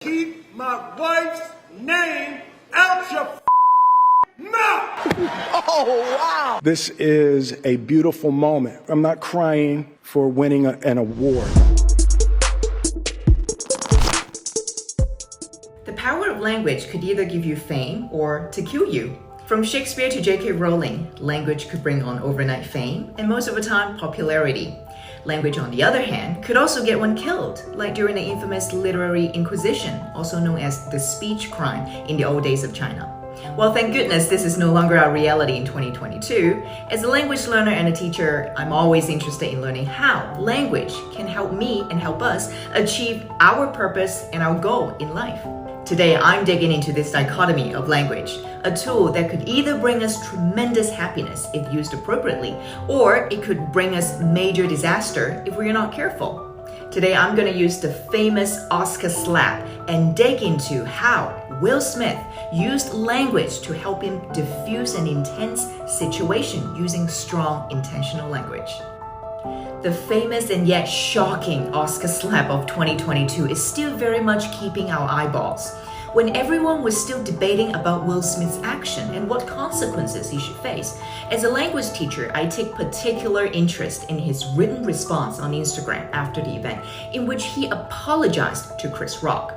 Keep my wife's name out your mouth! Oh, wow! This is a beautiful moment. I'm not crying for winning an award. The power of language could either give you fame or to kill you. From Shakespeare to J.K. Rowling, language could bring on overnight fame and most of the time popularity. Language, on the other hand, could also get one killed, like during the infamous literary inquisition, also known as the speech crime in the old days of China. Well, thank goodness this is no longer our reality in 2022. As a language learner and a teacher, I'm always interested in learning how language can help me and help us achieve our purpose and our goal in life. Today, I'm digging into this dichotomy of language, a tool that could either bring us tremendous happiness if used appropriately, or it could bring us major disaster if we're not careful. Today, I'm going to use the famous Oscar slap and dig into how Will Smith used language to help him diffuse an intense situation using strong, intentional language. The famous and yet shocking Oscar slap of 2022 is still very much keeping our eyeballs. When everyone was still debating about Will Smith's action and what consequences he should face, as a language teacher, I take particular interest in his written response on Instagram after the event, in which he apologized to Chris Rock.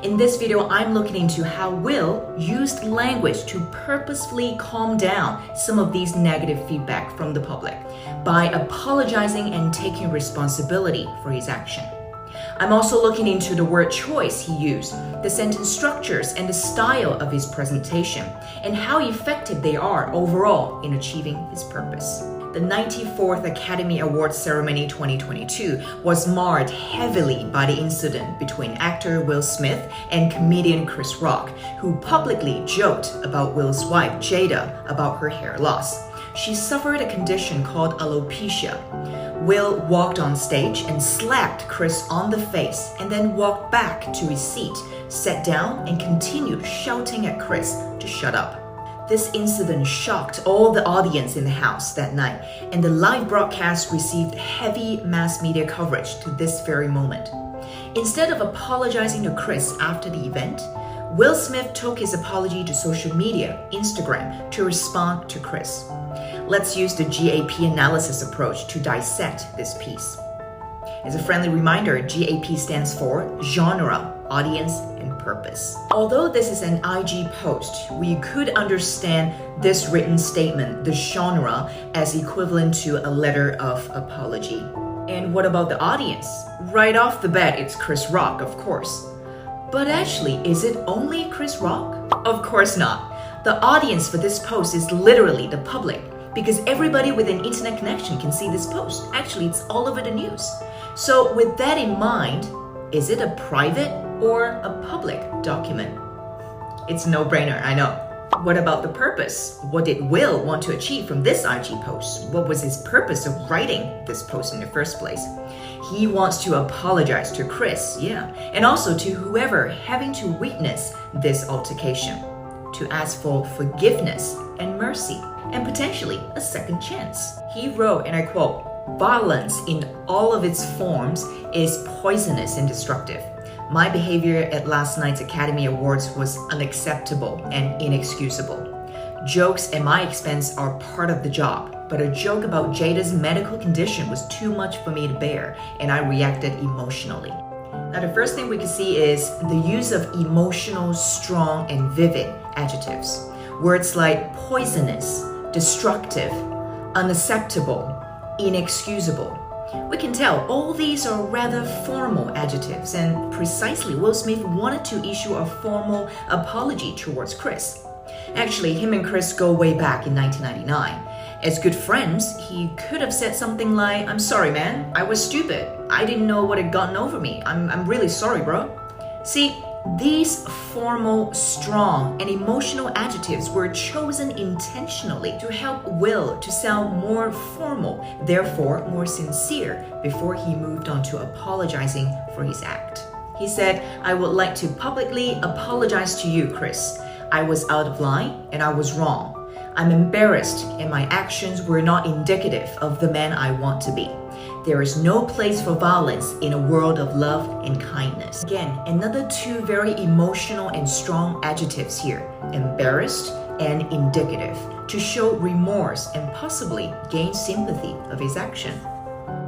In this video, I'm looking into how Will used language to purposefully calm down some of these negative feedback from the public by apologizing and taking responsibility for his action. I'm also looking into the word choice he used, the sentence structures and the style of his presentation, and how effective they are overall in achieving his purpose. The 94th Academy Awards Ceremony 2022 was marred heavily by the incident between actor Will Smith and comedian Chris Rock, who publicly joked about Will's wife Jada about her hair loss. She suffered a condition called alopecia. Will walked on stage and slapped Chris on the face and then walked back to his seat, sat down and continued shouting at Chris to shut up. This incident shocked all the audience in the house that night, and the live broadcast received heavy mass media coverage to this very moment. Instead of apologizing to Chris after the event, Will Smith took his apology to social media, Instagram, to respond to Chris. Let's use the GAP analysis approach to dissect this piece. As a friendly reminder, GAP stands for genre, audience, and purpose. Although this is an IG post, we could understand this written statement, the genre, as equivalent to a letter of apology. And what about the audience? Right off the bat, it's Chris Rock, of course. But actually, is it only Chris Rock? Of course not. The audience for this post is literally the public, because everybody with an internet connection can see this post. Actually, it's all over the news. So with that in mind, is it a private or a public document? It's a no-brainer, I know. What about the purpose? What did Will want to achieve from this IG post? What was his purpose of writing this post in the first place? He wants to apologize to Chris, and also to whoever having to witness this altercation, to ask for forgiveness and mercy, and potentially a second chance. He wrote, and I quote, "Violence in all of its forms is poisonous and destructive. My behavior at last night's Academy Awards was unacceptable and inexcusable. Jokes at my expense are part of the job, but a joke about Jada's medical condition was too much for me to bear, and I reacted emotionally." Now, the first thing we can see is the use of emotional, strong, and vivid adjectives. Words like poisonous, destructive, unacceptable, inexcusable. We can tell all these are rather formal adjectives, and precisely Will Smith wanted to issue a formal apology towards Chris. Actually, him and Chris go way back in 1999. As good friends, he could have said something like, "I'm sorry, man. I was stupid. I didn't know what had gotten over me. I'm really sorry, bro." See, these formal, strong, and emotional adjectives were chosen intentionally to help Will to sound more formal, therefore more sincere, before he moved on to apologizing for his act. He said, "I would like to publicly apologize to you, Chris. I was out of line and I was wrong. I'm embarrassed and my actions were not indicative of the man I want to be. There is no place for violence in a world of love and kindness. Again, another two very emotional and strong adjectives here, embarrassed and indicative, to show remorse and possibly gain sympathy of his action.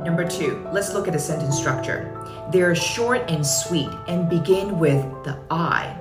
Number 2, let's look at the sentence structure. They're short and sweet and begin with the I.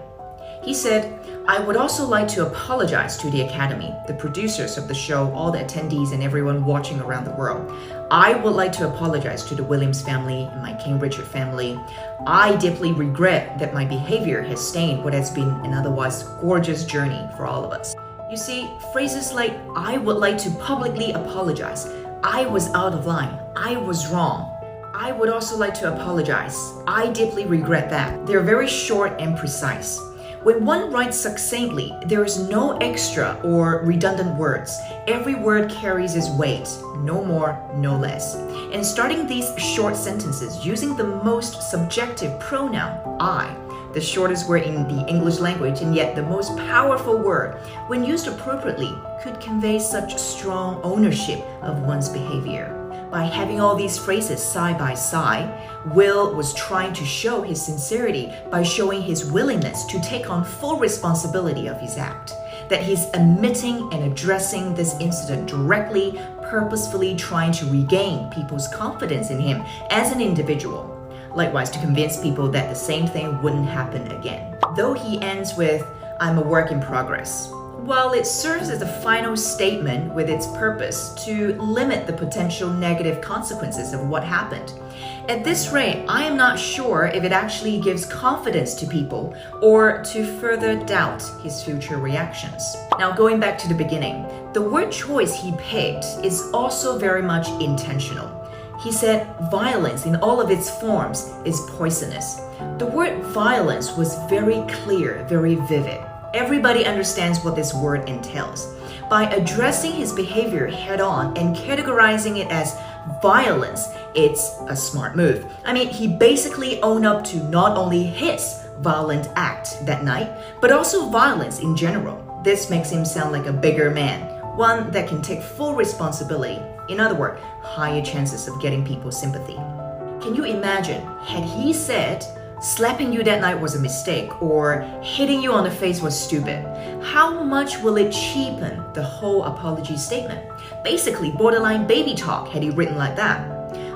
He said, I would also like to apologize to the Academy, the producers of the show, all the attendees, and everyone watching around the world. I would like to apologize to the Williams family and my King Richard family. I deeply regret that my behavior has stained what has been an otherwise gorgeous journey for all of us. You see, phrases like, I would like to publicly apologize, I was out of line, I was wrong, I would also like to apologize, I deeply regret that. They're very short and precise. When one writes succinctly, there is no extra or redundant words. Every word carries its weight, no more, no less. And starting these short sentences using the most subjective pronoun, I, the shortest word in the English language and yet the most powerful word, when used appropriately, could convey such strong ownership of one's behavior. By having all these phrases side by side, Will was trying to show his sincerity by showing his willingness to take on full responsibility of his act, that he's admitting and addressing this incident directly, purposefully trying to regain people's confidence in him as an individual. Likewise, to convince people that the same thing wouldn't happen again. Though he ends with, I'm a work in progress, while it serves as a final statement with its purpose to limit the potential negative consequences of what happened. At this rate, I am not sure if it actually gives confidence to people or to further doubt his future reactions. Now, going back to the beginning, the word choice he picked is also very much intentional. He said violence in all of its forms is poisonous. The word violence was very clear, very vivid. Everybody understands what this word entails. By addressing his behavior head on and categorizing it as violence, it's a smart move. I mean, he basically owned up to not only his violent act that night, but also violence in general. This makes him sound like a bigger man, one that can take full responsibility. In other words, higher chances of getting people's sympathy. Can you imagine, had he said, slapping you that night was a mistake, or hitting you on the face was stupid, how much will it cheapen the whole apology statement? Basically, borderline baby talk had he written like that.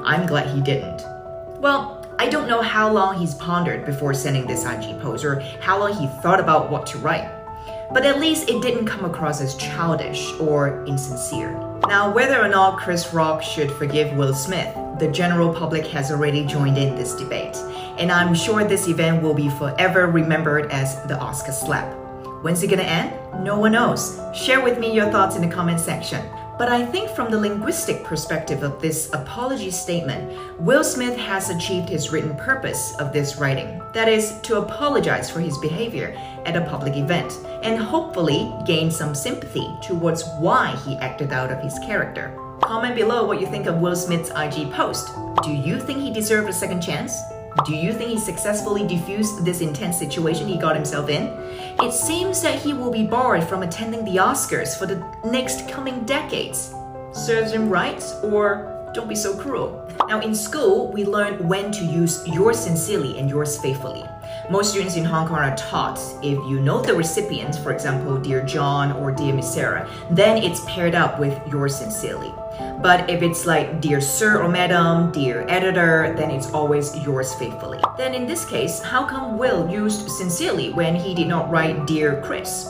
I'm glad he didn't. Well, I don't know how long he's pondered before sending this IG post, or how long he thought about what to write. But at least it didn't come across as childish or insincere. Now, whether or not Chris Rock should forgive Will Smith, the general public has already joined in this debate. And I'm sure this event will be forever remembered as the Oscar slap. When's it gonna end? No one knows. Share with me your thoughts in the comment section. But I think from the linguistic perspective of this apology statement, Will Smith has achieved his written purpose of this writing. That is, to apologize for his behavior at a public event, and hopefully gain some sympathy towards why he acted out of his character. Comment below what you think of Will Smith's IG post. Do you think he deserved a second chance? Do you think he successfully diffused this intense situation he got himself in? It seems that he will be barred from attending the Oscars for the next coming decades. Serves him right, or don't be so cruel. Now, in school, we learn when to use yours sincerely and yours faithfully. Most students in Hong Kong are taught if you know the recipients, for example, Dear John or Dear Miss Sarah, then it's paired up with yours sincerely. But if it's like Dear Sir or Madam, Dear Editor, then it's always yours faithfully. Then in this case, how come Will used sincerely when he did not write Dear Chris?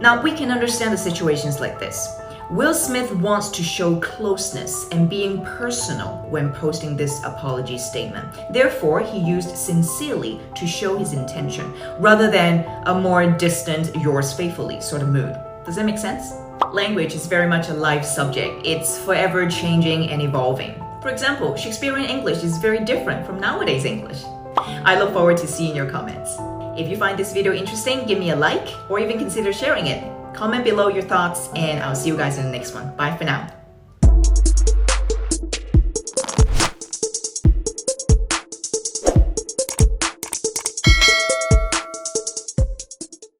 Now, we can understand the situations like this. Will Smith wants to show closeness and being personal when posting this apology statement. Therefore, he used sincerely to show his intention, rather than a more distant yours faithfully sort of mood. Does that make sense? Language is very much a live subject. It's forever changing and evolving. For example, Shakespearean English is very different from nowadays English. I look forward to seeing your comments. If you find this video interesting, give me a like or even consider sharing it. Comment below your thoughts and I'll see you guys in the next one. Bye for now.